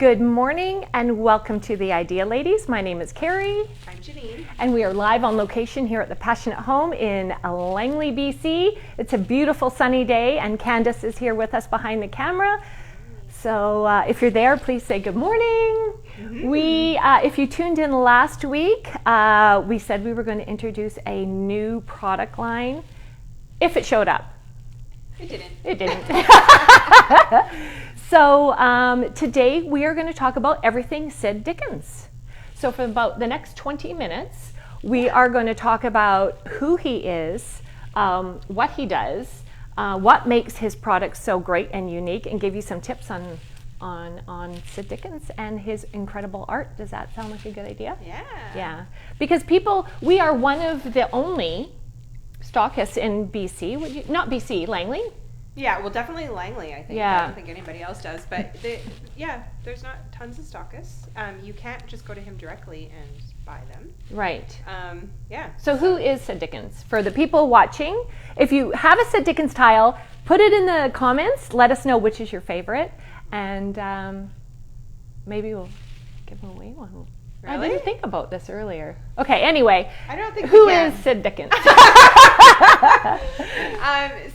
Good morning and welcome to the Idea Ladies. My name is Carrie. I'm Janine. And we are live on location here at the Passionate Home in Langley, BC. It's a beautiful sunny day and Candace is here with us behind the camera. So if you're there, please say good morning. Mm-hmm. If you tuned in last week, we said we were going to introduce a new product line. If it showed up. It didn't. It didn't. So today we are going to talk about everything Sid Dickens. So for about the next 20 minutes, we are going to talk about who he is, what he does, what makes his products so great and unique, and give you some tips on Sid Dickens and his incredible art. Does that sound like a good idea? Yeah. Yeah. Because we are one of the only stockists in BC. Not BC, Langley? Yeah, well, definitely Langley, I think. Yeah. I don't think anybody else does. But there's not tons of stockists. You can't just go to him directly and buy them. Right. Yeah. So who is Sid Dickens? For the people watching, if you have a Sid Dickens tile, put it in the comments. Let us know which is your favorite. And maybe we'll give away one. Really? I didn't think about this earlier. Okay, anyway. I don't think who is Sid Dickens?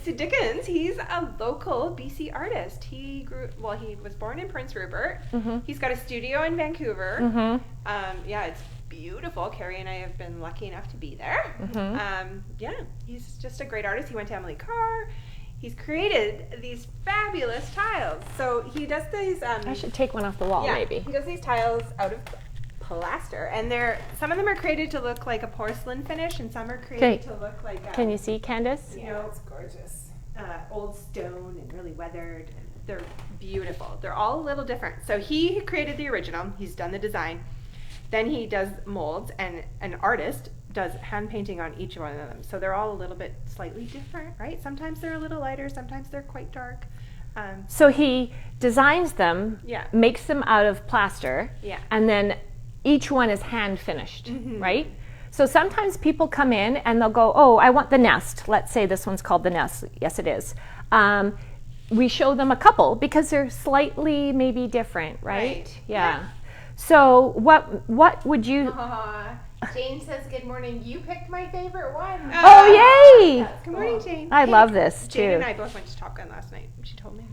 Sid Dickens, he's a local BC artist. He was born in Prince Rupert. Mm-hmm. He's got a studio in Vancouver. Mm-hmm. It's beautiful. Carrie and I have been lucky enough to be there. Mm-hmm. He's just a great artist. He went to Emily Carr. He's created these fabulous tiles. So he does these... I should take one off the wall, maybe. He does these tiles out of plaster, and some of them are created to look like a porcelain finish, and some are created to look like can you see, Candace? It's gorgeous. Old stone and really weathered. And they're beautiful. They're all a little different. So he created the original. He's done the design. Then he does molds, and an artist does hand painting on each one of them. So they're all a little bit slightly different, right? Sometimes they're a little lighter. Sometimes they're quite dark. So he designs them, makes them out of plaster, and then each one is hand finished, right? So sometimes people come in and they'll go, oh, I want the nest. Let's say this one's called the nest. Yes, it is. We show them a couple because they're slightly maybe different, right? Yeah. So what would you... Jane says, good morning. You picked my favorite one. Oh, yay! That's good morning, Jane. I love this, too. Jane and I both went to Top Gun last night. She told me.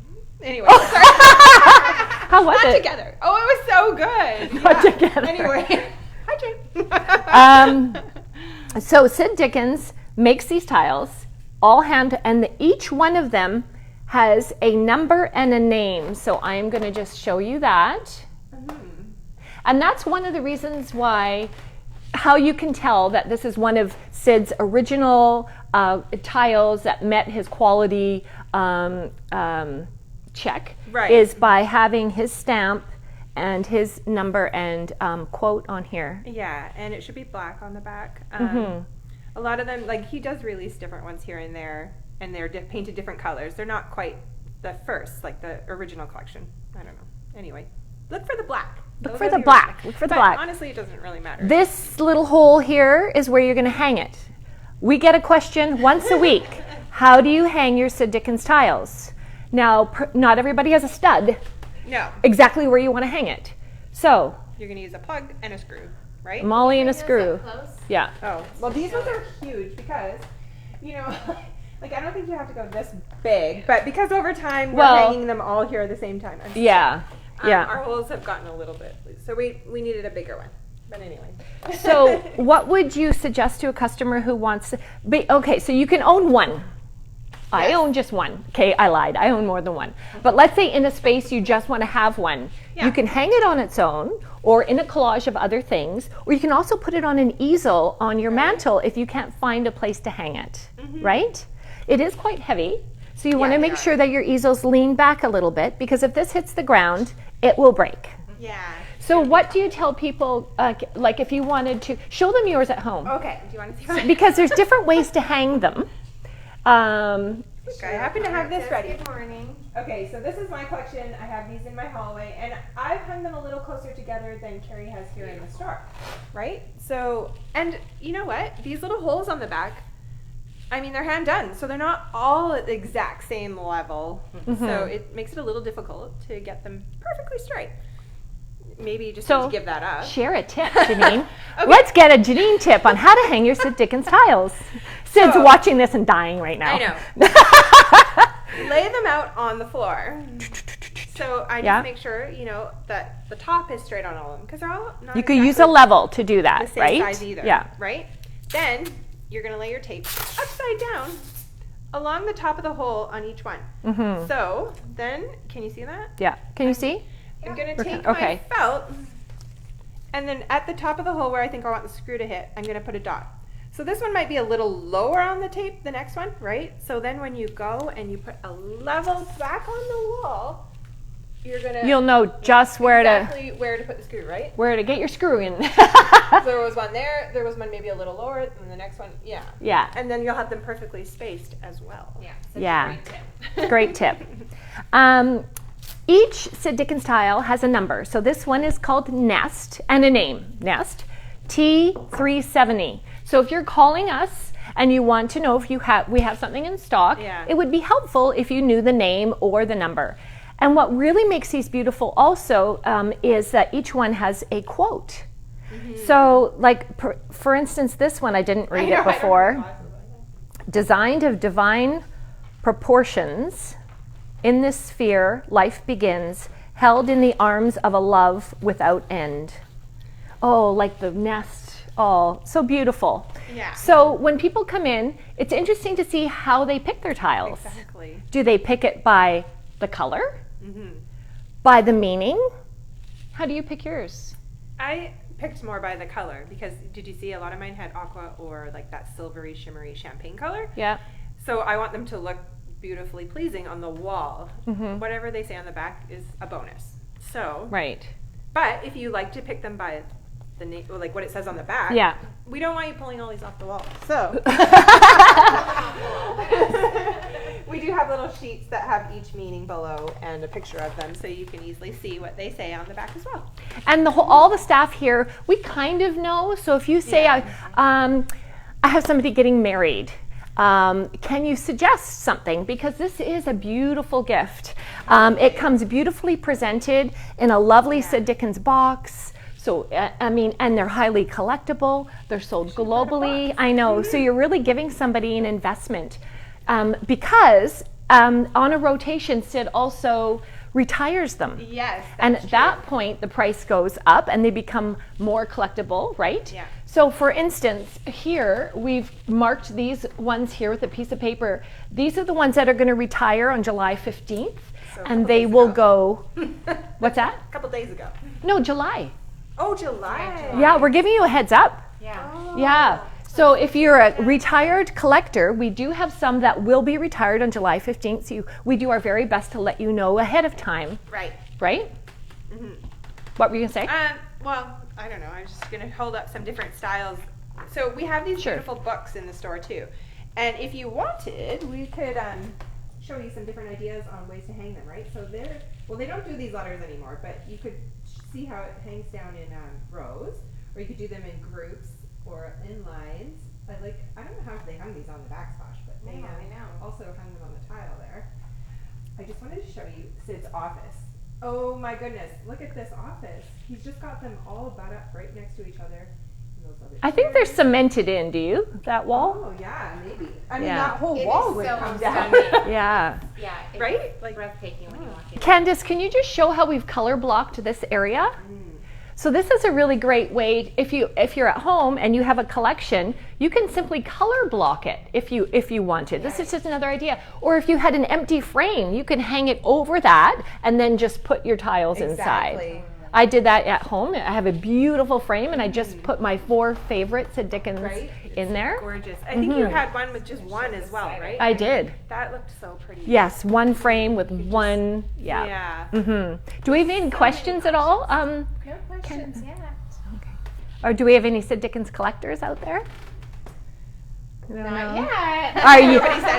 Anyway, how was it? Not together. Oh, it was so good. Not together. Anyway, hi, Jane. So Sid Dickens makes these tiles, all hand, and each one of them has a number and a name. So I am going to just show you that. And that's one of the reasons how you can tell that this is one of Sid's original tiles that met his quality check, is by having his stamp and his number and quote on here. Yeah, and it should be black on the back. A lot of them, like he does release different ones here and there, and they're painted different colors. They're not quite the first, like the original collection. I don't know. Anyway, look for the black. Look for the black. Look for the black. Honestly, it doesn't really matter. This little hole here is where you're going to hang it. We get a question once a week. How do you hang your Sid Dickens tiles? Now, not everybody has a stud. No. Exactly where you want to hang it. So you're going to use a plug and a screw, right? A molly and a screw. Yeah. Oh, well, these ones are huge because, like I don't think you have to go this big, but because over time we're hanging them all here at the same time. Our holes have gotten a little bit loose, so we needed a bigger one. But anyway. So what would you suggest to a customer who wants to okay, so you can own one. Yes. I own just one. Okay, I lied. I own more than one. But let's say in a space you just want to have one. Yeah. You can hang it on its own or in a collage of other things, or you can also put it on an easel on your mantle if you can't find a place to hang it, right? It is quite heavy, so you want to make sure that your easels lean back a little bit because if this hits the ground, it will break. Yeah. So what do you tell people, like if you wanted to, show them yours at home. Okay, do you want to see mine? Because there's different ways to hang them. I happen to have this ready. Good morning. Okay, so this is my collection. I have these in my hallway, and I've hung them a little closer together than Carrie has here in the store, right? So, and you know what? These little holes on the back, I mean, they're hand done, so they're not all at the exact same level. So it makes it a little difficult to get them perfectly straight. maybe just So, need to give that up. Share a tip, Janine. Let's get a Janine tip on how to hang your Sid Dickens tiles. Sid's watching this and dying right now. I know. Lay them out on the floor. So I just make sure, you know, that the top is straight on all of them, because they're all not You could use a level to do that, the same right? size either. Yeah. Right? Then you're going to lay your tape upside down along the top of the hole on each one. Mm-hmm. So then, can you see that? Yeah. Can you see? I'm going to take Okay. my felt, and then at the top of the hole where I think I want the screw to hit, I'm going to put a dot. So this one might be a little lower on the tape, the next one, right? So then when you go and you put a level back on the wall, you'll know just where to put the screw, right? Where to get your screw in. So there was one maybe maybe a little lower, and the next one, yeah. Yeah. And then you'll have them perfectly spaced as well. Yeah. Yeah. A Great tip. Each Sid Dickens tile has a number. So this one is called Nest, and a name, Nest, T370. So if you're calling us and you want to know if we have something in stock, it would be helpful if you knew the name or the number. And what really makes these beautiful also is that each one has a quote. Mm-hmm. So like, for instance, this one, I didn't read it before. Designed of divine proportions, in this sphere life begins, held in the arms of a love without end. Oh, like the nest. Oh, so beautiful. Yeah. So when people come in, it's interesting to see how they pick their tiles. Exactly. Do they pick it by the color? Mm-hmm. By the meaning? How do you pick yours? I picked more by the color, because did you see a lot of mine had aqua or like that silvery, shimmery champagne color? Yeah. So I want them to look beautifully pleasing on the wall. Mm-hmm. Whatever they say on the back is a bonus. So, right. But if you like to pick them by the name, like what it says on the back, yeah, we don't want you pulling all these off the wall. So we do have little sheets that have each meaning below and a picture of them, so you can easily see what they say on the back as well. And all the staff here, we kind of know. So if you say, I have somebody getting married, can you suggest something? Because this is a beautiful gift. It comes beautifully presented in a lovely Sid Dickens box. So, I mean, and they're highly collectible. They're sold globally. I know. So you're really giving somebody an investment. Because on a rotation, Sid also retires them. Yes. And at that point, the price goes up and they become more collectible, right? Yeah. So for instance, here, we've marked these ones here with a piece of paper. These are the ones that are going to retire on July 15th. So and they will go, what's that? A couple days ago. No, July. Oh, July. Yeah, we're giving you a heads up. Yeah. Oh. Yeah. So if you're a retired collector, we do have some that will be retired on July 15th. So we do our very best to let you know ahead of time. Right. Right? Mm-hmm. What were you going to say? Well, I don't know. I was just going to hold up some different styles. So we have these beautiful books in the store too. And if you wanted, we could show you some different ideas on ways to hang them, right? So they don't do these letters anymore, but you could see how it hangs down in rows, or you could do them in groups or in lines. I don't know how they hung these on the backsplash, but they also hung them on the tile there. I just wanted to show you Sid's office. Oh my goodness, look at this office. He's just got them all butt up right next to each other. I think they're cemented in, do you? That wall? Oh yeah, maybe. I mean, that whole wall would come down. Yeah. Yeah. It's right? Like breathtaking when you walk in. Candace, can you just show how we've color blocked this area? So this is a really great way, if you're at home and you have a collection, you can simply color block it if you wanted. This is just another idea. Or if you had an empty frame, you can hang it over that and then just put your tiles inside. I did that at home. I have a beautiful frame and I just put my 4 favorite Sid Dickens in there. Gorgeous. I think you had one with just one as well, right? I did. That looked so pretty. Yes, one frame with one, Yeah. Do we have any questions at all? No questions, yeah. Okay. Or do we have any Sid Dickens collectors out there? Not yet.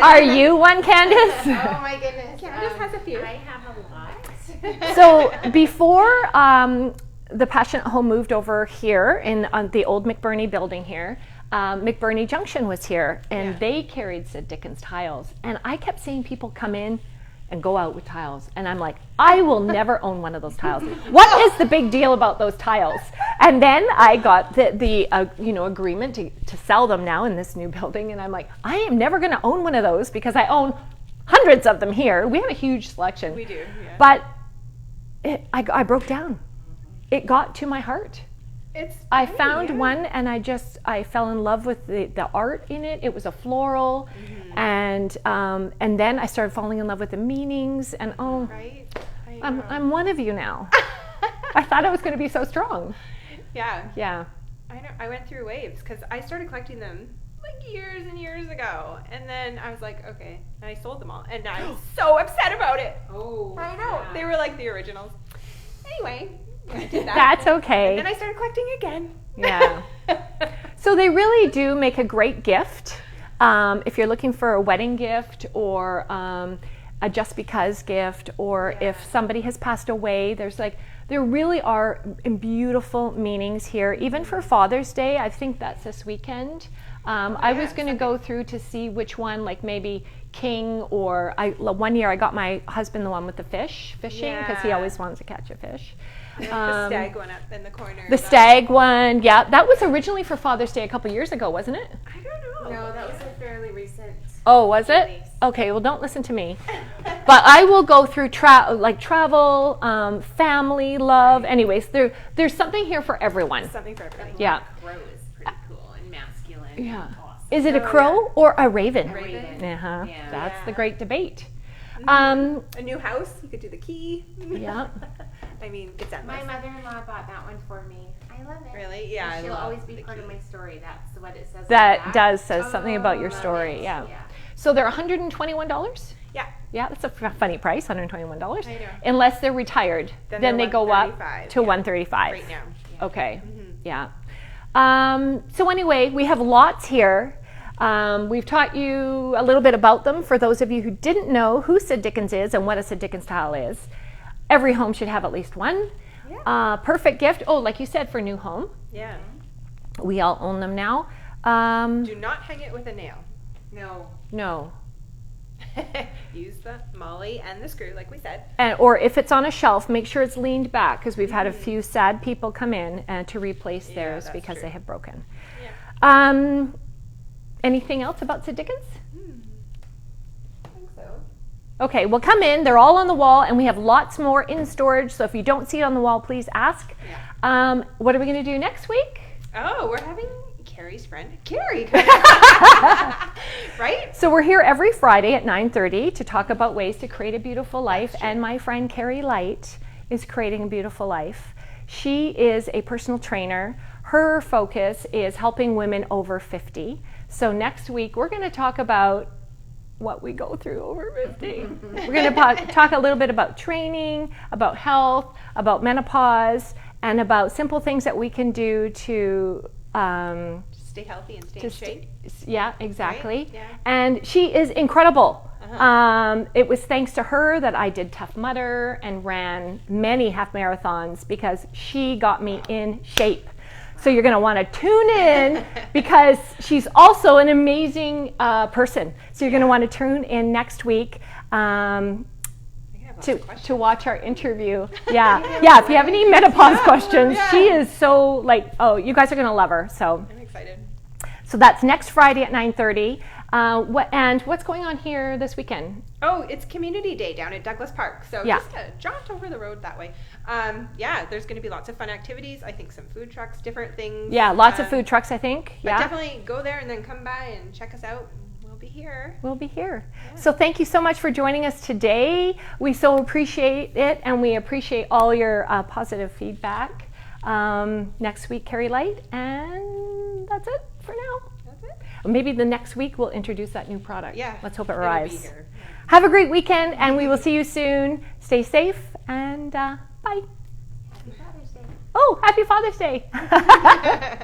Are you one, Candace? Oh my goodness. Candace has a few. I have a lot. So before the Passionate Home moved over here in the old McBurney building here, McBurney Junction was here, and they carried Sid Dickens tiles. And I kept seeing people come in and go out with tiles. And I'm like, I will never own one of those tiles. What is the big deal about those tiles? And then I got the agreement to sell them now in this new building. And I'm like, I am never going to own one of those because I own hundreds of them here. We have a huge selection. We do, yeah. But I broke down. It got to my heart. I found one and I fell in love with the art in it. It was a floral, and then I started falling in love with the meanings. And right? I'm one of you now. I thought I was going to be so strong. Yeah. Yeah. I know. I went through waves because I started collecting them like years and years ago, and then I was like, okay, and I sold them all, and I'm so upset about it. Oh, I know. yeah. They were like the originals. Anyway. I did that. That's okay. And then I started collecting again. Yeah. So they really do make a great gift. If you're looking for a wedding gift or a just because gift, or if somebody has passed away, there really are beautiful meanings here. Even for Father's Day, I think that's this weekend. I was going to go through to see which one, like maybe king, or one year I got my husband the one with the fishing, because he always wanted to catch a fish. The stag one up in the corner. The stag one, yeah. That was originally for Father's Day a couple years ago, wasn't it? I don't know. No, that was a fairly recent. Oh, was it? release. Okay, well, don't listen to me. But I will go through travel, family, love. Anyways, there's something here for everyone. Something for everybody. Yeah. Crow is pretty cool and masculine. Yeah. And awesome. Is it a crow or a raven? Raven. Uh-huh. Yeah. That's the great debate. A new house, you could do the key. Yeah. I mean, it's endless. My mother-in-law bought that one for me. I love it. Really? Yeah, And I she'll love always be the part of key. my story. That's what it says. on That the back. does says something about your Love story. it. Yeah. So they're $121? Yeah. Yeah, that's a funny price, $121. I know. Unless they're retired, then they're they go up $135, to yeah. $135. Right now. Okay. Yeah. So anyway, we have lots here. We've taught you a little bit about them for those of you who didn't know who Sid Dickens is and what a Sid Dickens tile is. Every home should have at least one. Yeah. Perfect gift. Oh, like you said, for new home. Yeah. We all own them now. Do not hang it with a nail. No. No. Use the molly and the screw, like we said. Or if it's on a shelf, make sure it's leaned back, because we've had a few sad people come in to replace theirs that's because true. they have broken. Yeah. Anything else about Sid Dickens? I think so. Okay, well, come in. They're all on the wall, and we have lots more in storage. So if you don't see it on the wall, please ask. Yeah. What are we going to do next week? Oh, we're having Carrie's friend, Carrie. Right? So we're here every Friday at 9:30 to talk about ways to create a beautiful life. And my friend Carrie Light is creating a beautiful life. She is a personal trainer. Her focus is helping women over 50. So next week, we're going to talk about what we go through over 50. We're going to talk a little bit about training, about health, about menopause, and about simple things that we can do to Stay healthy and stay in shape. Yeah, exactly. Right? Yeah. And she is incredible. It was thanks to her that I did Tough Mudder and ran many half marathons, because she got me in shape. So you're going to want to tune in, because she's also an amazing person. So you're going to want to tune in next week to watch our interview. Yeah. If you have any menopause questions, she is so you guys are going to love her. So I'm excited. So that's next Friday at 9:30. And what's going on here this weekend? Oh, it's Community Day down at Douglas Park. So just jaunt over the road that way. There's going to be lots of fun activities. I think some food trucks, different things. Yeah, lots of food trucks, I think. But definitely go there and then come by and check us out. We'll be here. We'll be here. Yeah. So thank you so much for joining us today. We so appreciate it, and we appreciate all your positive feedback. Next week, Carrie Light, and that's it for now. That's it. Maybe the next week we'll introduce that new product. Yeah. Let's hope it It'll arrives. be here. Have a great weekend, and we will see you soon. Stay safe, and bye. Happy Father's Day. Oh, happy Father's Day.